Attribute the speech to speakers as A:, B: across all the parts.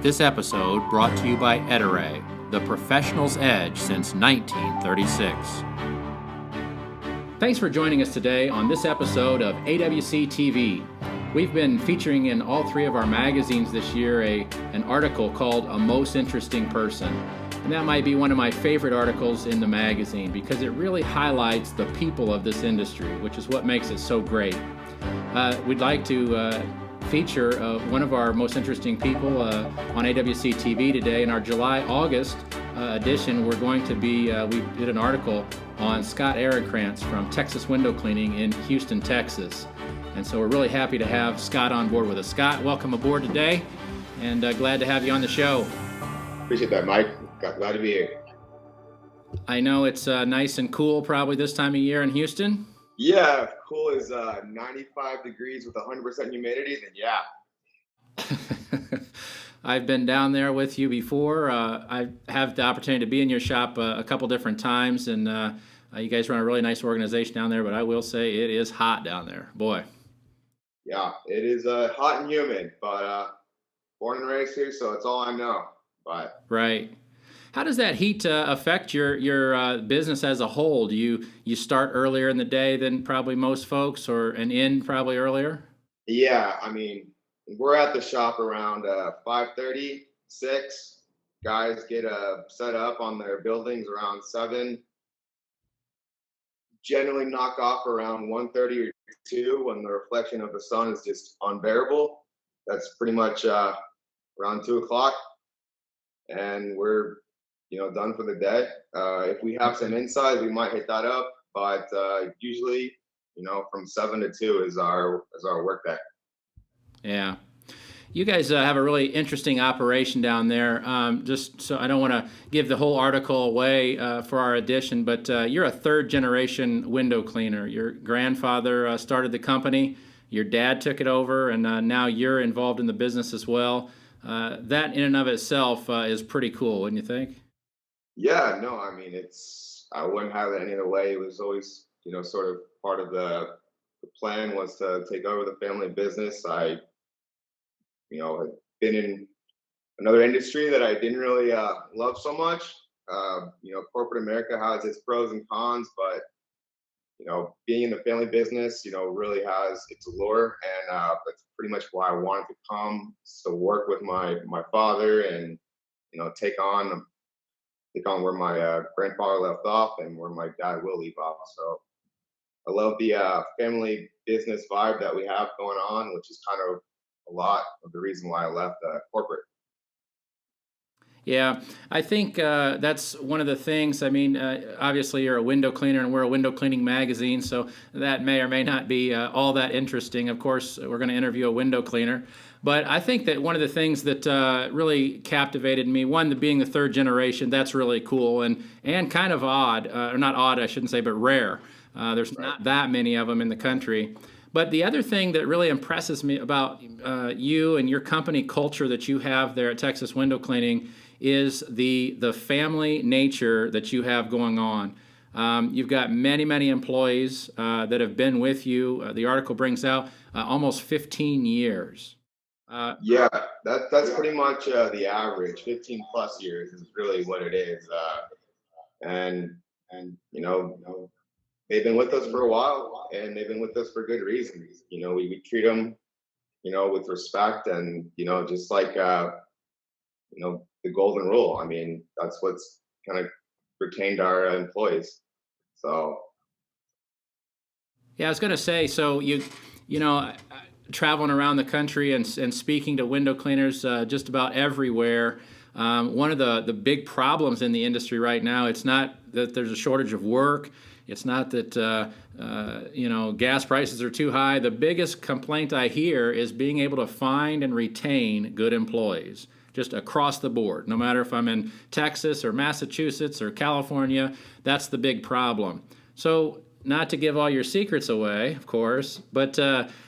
A: This episode brought to you by Ederay, the professional's edge since 1936. Thanks for joining us today on this episode of AWC TV. We've been featuring in all three of our magazines this year an article called A Most Interesting Person. And that might be one of my favorite articles in the magazine because it really highlights the people of this industry, which is what makes it so great. We'd like to feature one of our most interesting people on AWC TV today. In our July-August edition, we're going to be, we did an article on Scott Ehrankrantz from Texas Window Cleaning in Houston, Texas. And so we're really happy to have Scott on board with us. Scott, welcome aboard today, and glad to have you on the show.
B: Appreciate that, Mike. Glad to be here.
A: I know it's nice and cool probably this time of year in Houston.
B: Yeah, if cool is 95 degrees with 100% humidity, then yeah.
A: I've been down there with you before. I have the opportunity to be in your shop a couple different times, and you guys run a really nice organization down there, but I will say it is hot down there. Boy.
B: Yeah, it is hot and humid, but born and raised here, so it's all I know. But
A: right. How does that heat affect your business as a whole? Do you start earlier in the day than probably most folks, and end probably earlier?
B: Yeah, I mean, we're at the shop around 5:30, 6. Guys get set up on their buildings around 7. Generally knock off around 1:30 or 2 when the reflection of the sun is just unbearable. That's pretty much around 2 o'clock, and we're done for the day. If we have some inside, we might hit that up, but usually, from 7 to 2 is our work day.
A: Yeah. You guys have a really interesting operation down there. Just so I don't want to give the whole article away for our edition, but you're a third-generation window cleaner. Your grandfather started the company, your dad took it over, and now you're involved in the business as well. That in and of itself is pretty cool, wouldn't you think?
B: Yeah, no, I mean, I wouldn't have it any other way. It was always, sort of part of the plan was to take over the family business. I had been in another industry that I didn't really love so much. Corporate America has its pros and cons, but being in the family business, really has its allure, and that's pretty much why I wanted to come to work with my father and take on where my grandfather left off and where my dad will leave off. So I love the family business vibe that we have going on, which is kind of a lot of the reason why I left corporate.
A: Yeah, I think that's one of the things. I mean, obviously you're a window cleaner and we're a window cleaning magazine, so that may or may not be all that interesting. Of course, we're going to interview a window cleaner. But I think that one of the things that really captivated me, one, being the third generation, that's really cool and kind of odd, or not odd, I shouldn't say, but rare. There's
B: Right.
A: not that many of them in the country. But the other thing that really impresses me about you and your company culture that you have there at Texas Window Cleaning is the family nature that you have going on. You've got many employees that have been with you. The article brings out almost 15 years.
B: Yeah, that's pretty much the average. 15 plus years is really what it is, and they've been with us for a while, and they've been with us for good reasons. We treat them, with respect, and just like the golden rule. I mean, that's what's kind of retained our employees. So
A: Yeah, I was going to say, so traveling around the country and speaking to window cleaners just about everywhere. One of the big problems in the industry right now, it's not that there's a shortage of work. It's not that gas prices are too high. The biggest complaint I hear is being able to find and retain good employees, just across the board. No matter if I'm in Texas or Massachusetts or California, that's the big problem. So, not to give all your secrets away, of course, but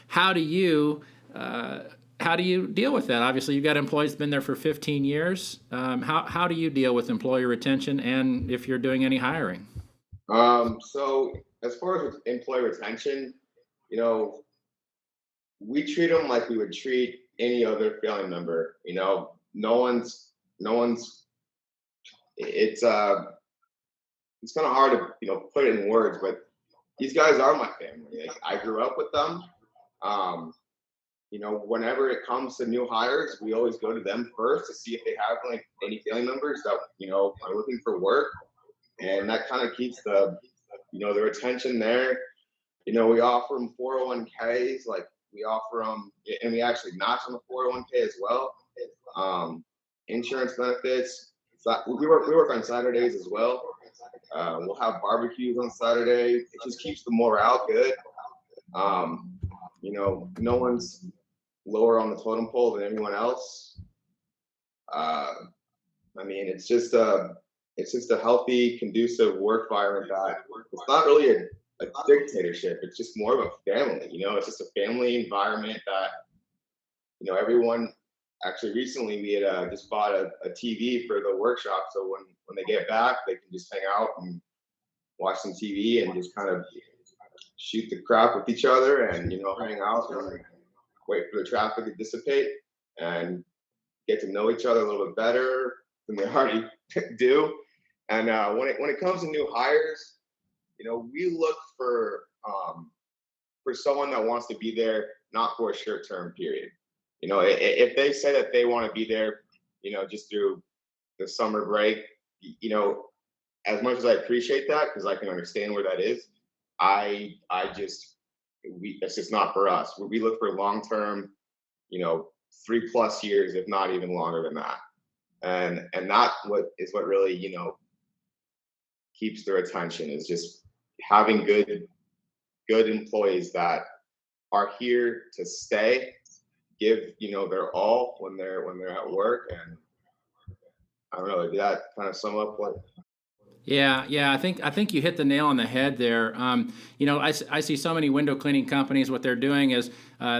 A: how do you deal with that? Obviously, you've got employees been there for 15 years. How do you deal with employee retention, and if you're doing any hiring?
B: So as far as employee retention, we treat them like we would treat any other family member. no one's no one's it's it's kind of hard to put it in words, but these guys are my family. Like, I grew up with them. Um, whenever it comes to new hires, we always go to them first to see if they have like any family members that are looking for work, and that kind of keeps the retention there. We offer them 401ks, like we offer them, and we actually match on the 401k as well. Um, Insurance benefits. So we work on Saturdays as well. We'll have barbecues on Saturday. It just keeps the morale good. Um, no one's lower on the totem pole than anyone else. Uh, I mean, it's just a healthy, conducive work environment that it's not really a dictatorship. It's just more of a family. It's just a family environment that everyone. Actually, recently we had just bought a TV for the workshop, so when they get back, they can just hang out and watch some TV and just kind of shoot the crap with each other, and hang out and wait for the traffic to dissipate and get to know each other a little bit better than they already do. And when it comes to new hires, we look for someone that wants to be there, not for a short-term period. If they say that they want to be there, just through the summer break, you know, as much as I appreciate that, because I can understand where that is, I just it's just not for us. We look for long term, 3+ years, if not even longer than that. And that what really, keeps their attention, is just having good employees that are here to stay, give their all when they're at work. And I don't know, did that kind of sum up what?
A: Yeah, yeah, I think you hit the nail on the head there. I see so many window cleaning companies. What they're doing is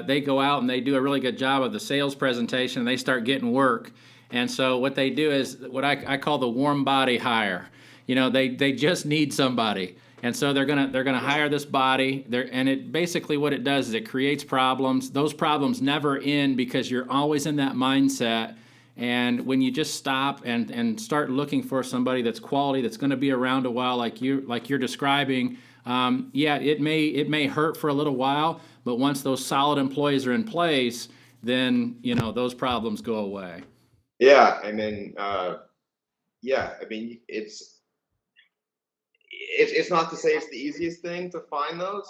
A: they go out and they do a really good job of the sales presentation, and they start getting work. And so what they do is what I call the warm body hire. They just need somebody, and so they're gonna hire this body. And it basically, what it does is it creates problems. Those problems never end because you're always in that mindset. And when you just stop and start looking for somebody that's quality, that's going to be around a while, like you're describing, yeah, it may hurt for a little while, but once those solid employees are in place, then those problems go away.
B: Yeah, and then yeah, I mean, it's not to say it's the easiest thing to find those,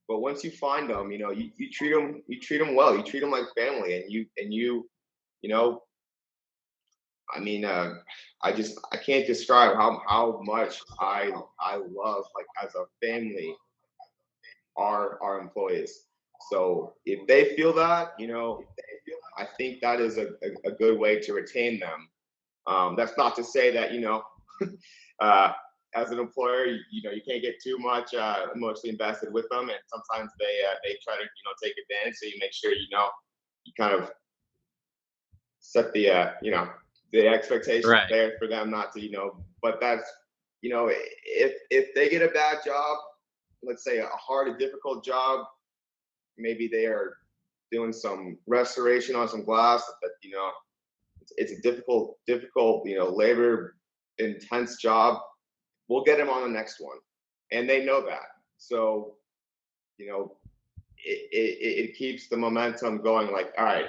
B: but once you find them, you treat them well, you treat them like family, you know, I mean, I can't describe how much I love, like, as a family, our employees. So if they feel that, I think that is a good way to retain them. That's not to say that uh, as an employer, you can't get too much emotionally invested with them, and sometimes they try to take advantage. So you make sure you kind of set the expectations
A: Right.
B: there for them not to But that's if they get a bad job, let's say a hard and difficult job, maybe they are doing some restoration on some glass, but it's a difficult labor intense job. We'll get them on the next one, and they know that. So you know it keeps the momentum going, like, all right,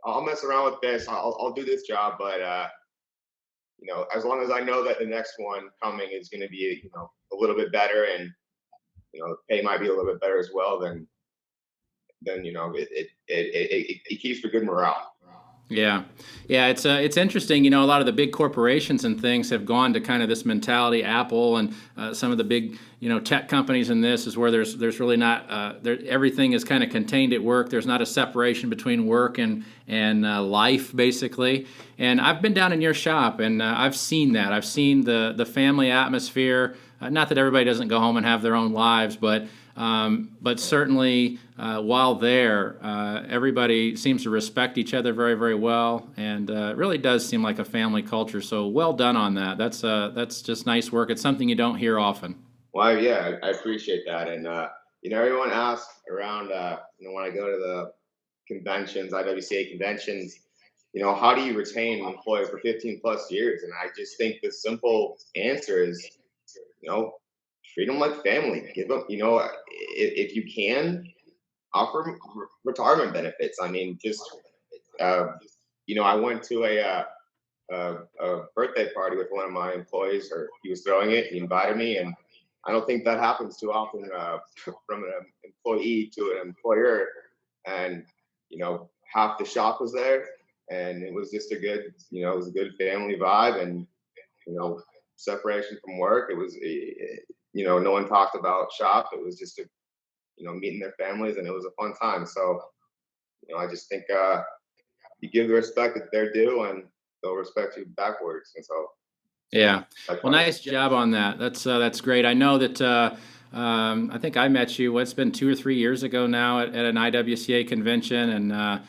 B: I'll mess around with this, I'll do this job, but as long as I know that the next one coming is going to be a little bit better, and the pay might be a little bit better as well, then it keeps the good morale.
A: Yeah, yeah, it's interesting. A lot of the big corporations and things have gone to kind of this mentality. Apple and some of the big tech companies in this is where there's really not everything is kind of contained at work. There's not a separation between work and life, basically. And I've been down in your shop, and I've seen that. I've seen the family atmosphere. Not that everybody doesn't go home and have their own lives, but certainly while there, everybody seems to respect each other very, very well, and it really does seem like a family culture. So well done on that. That's just nice work. It's something you don't hear often.
B: Well, yeah, I appreciate that. And everyone asks around when I go to conventions, IWCA conventions, how do you retain an employee for 15 plus years? And I just think the simple answer is, you know, treat them like family. Give them, if you can, offer retirement benefits. I mean, just, uh, I went to a birthday party with one of my employees, or he was throwing it. He invited me, and I don't think that happens too often from an employee to an employer. And half the shop was there, and it was just a good, it was a good family vibe, and separation from work. It was, no one talked about shop. It was just meeting their families, and it was a fun time. So I just think you give the respect that they're due, and they'll respect you backwards. And so,
A: Yeah.
B: that's
A: Well,
B: why.
A: nice job on that. That's great. I know that I think I met you. It's been 2 or 3 years ago now at an IWCA convention, and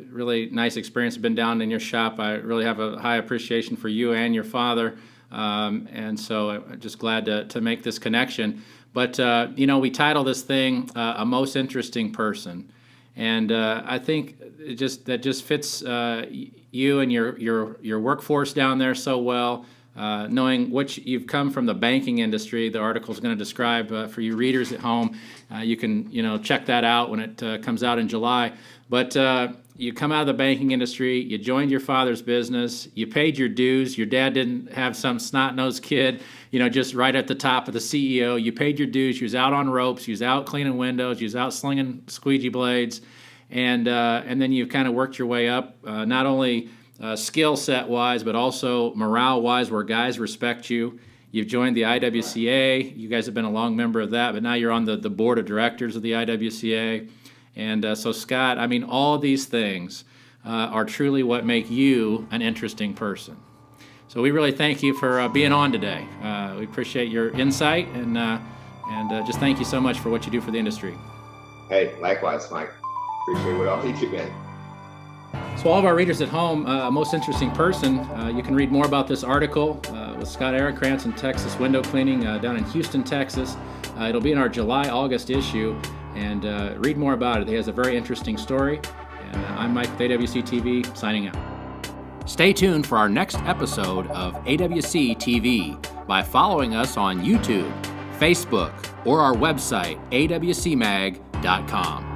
A: really nice experience. I've been down in your shop. I really have a high appreciation for you and your father, and so I'm just glad to make this connection. But we title this thing "A Most Interesting Person." And I think that just fits you and your workforce down there so well. Knowing you've come from the banking industry, the article is going to describe for you readers at home. You can check that out when it comes out in July. But you come out of the banking industry, you joined your father's business, you paid your dues. Your dad didn't have some snot-nosed kid, just right at the top of the CEO. You paid your dues. You was out on ropes. You was out cleaning windows. You was out slinging squeegee blades, and then you've kind of worked your way up, not only skill set wise, but also morale wise, where guys respect you. You've joined the IWCA. You guys have been a long member of that, but now you're on the board of directors of the IWCA. And so, Scott, I mean, all these things are truly what make you an interesting person. So we really thank you for being on today. We appreciate your insight, and just thank you so much for what you do for the industry.
B: Hey, likewise, Mike. Appreciate what all you do, man.
A: So all of our readers at home, a most interesting person, you can read more about this article with Scott Ehrankrantz in Texas Window Cleaning down in Houston, Texas. It'll be in our July-August issue, and read more about it. He has a very interesting story. And I'm Mike with AWC TV, signing out. Stay tuned for our next episode of AWC TV by following us on YouTube, Facebook, or our website, awcmag.com.